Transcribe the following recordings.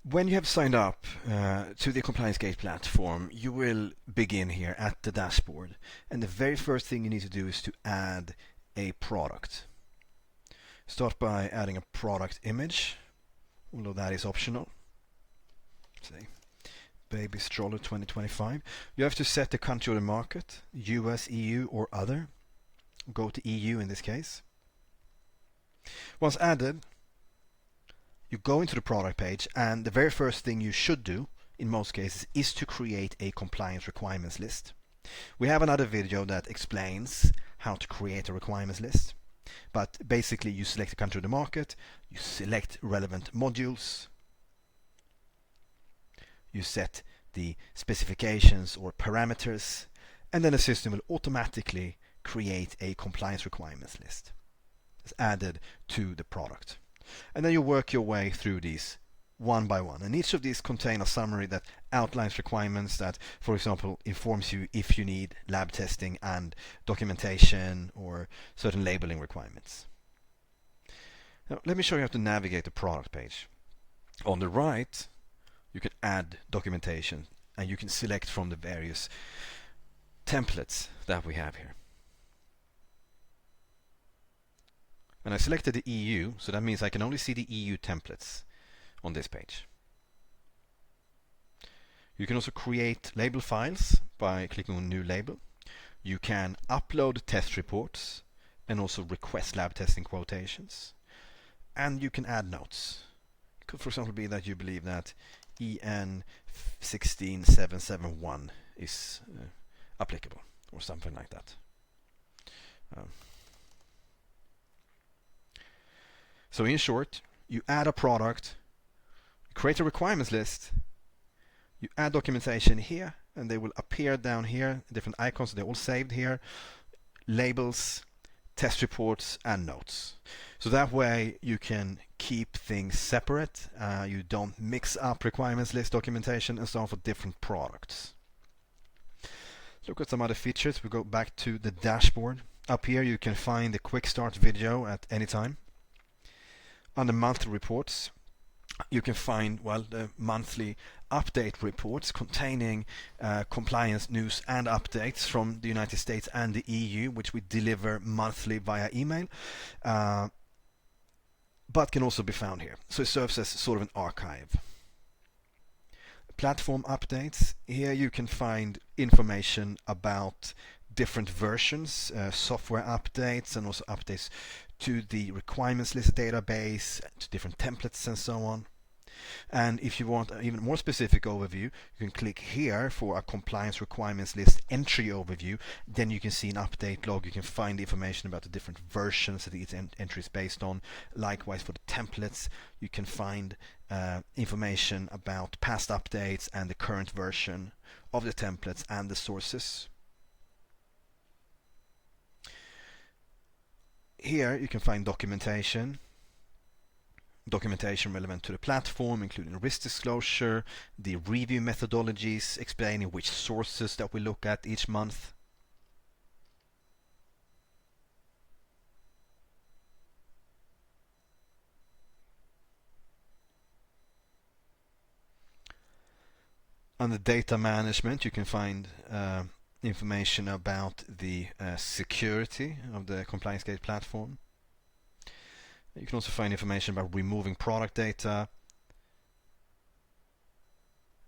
When you have signed up to the Compliance Gate platform, you will begin here at the dashboard. And the very first thing you need to do is to add a product. Start by adding a product image, although that is optional. Say baby stroller 2025. You have to set the country or the market, US, EU or other. Go to EU in this case. Once added, you go into the product page, and the very first thing you should do in most cases is to create a compliance requirements list. We have another video that explains how to create a requirements list, but basically you select the country of the market, you select relevant modules, you set the specifications or parameters, and then the system will automatically create a compliance requirements list. It's added to the product. And then you work your way through these one by one. And each of these contain a summary that outlines requirements that, for example, informs you if you need lab testing and documentation or certain labeling requirements. Now, let me show you how to navigate the product page. On the right, you can add documentation, and you can select from the various templates that we have here. And I selected the EU, so that means I can only see the EU templates on this page. You can also create label files by clicking on New Label. You can upload test reports and also request lab testing quotations. And you can add notes. It could, for example, be that you believe that EN 16771 is applicable or something like that. So in short, you add a product, you create a requirements list, you add documentation here, and they will appear down here, different icons, they're all saved here, labels, test reports, and notes. So that way you can keep things separate, you don't mix up requirements list documentation and so on for different products. Look at some other features. We go back to the dashboard. Up here you can find the quick start video at any time. Under monthly reports, you can find the monthly update reports containing compliance news and updates from the United States and the EU, which we deliver monthly via email, but can also be found here. So it serves as sort of an archive. Platform updates. Here you can find information about different versions, software updates, and also updates to the requirements list database, to different templates and so on. And if you want an even more specific overview, you can click here for a compliance requirements list entry overview. Then you can see an update log. You can find information about the different versions that each entry is based on. Likewise for the templates, you can find information about past updates and the current version of the templates and the sources. Here you can find documentation relevant to the platform, including risk disclosure, the review methodologies, explaining which sources that we look at each month. Under data management, you can find information about the security of the Compliance Gate platform. You can also find information about removing product data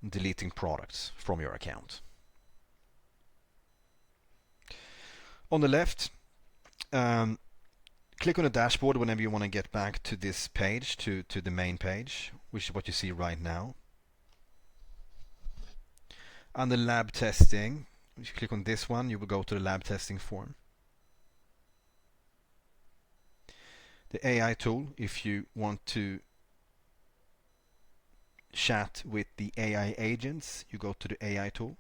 and deleting products from your account. On the left, click on the dashboard whenever you want to get back to this page, to the main page, which is what you see right now. Under lab testing, if you click on this one, you will go to the lab testing form. The AI tool, if you want to chat with the AI agents, you go to the AI tool.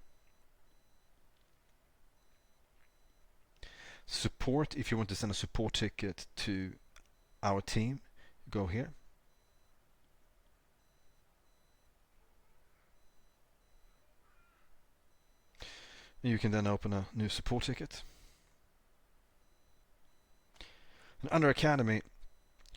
Support, if you want to send a support ticket to our team, go here. You can then open a new support ticket. And under Academy,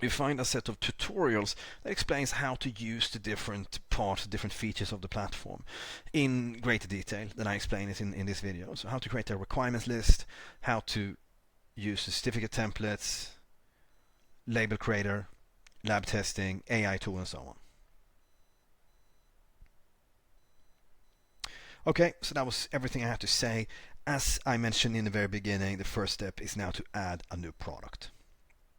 we find a set of tutorials that explains how to use the different parts, different features of the platform in greater detail than I explain it in this video. So how to create a requirements list, how to use the certificate templates, label creator, lab testing, AI tool, and so on. Okay, so that was everything I had to say. As I mentioned in the very beginning, the first step is now to add a new product.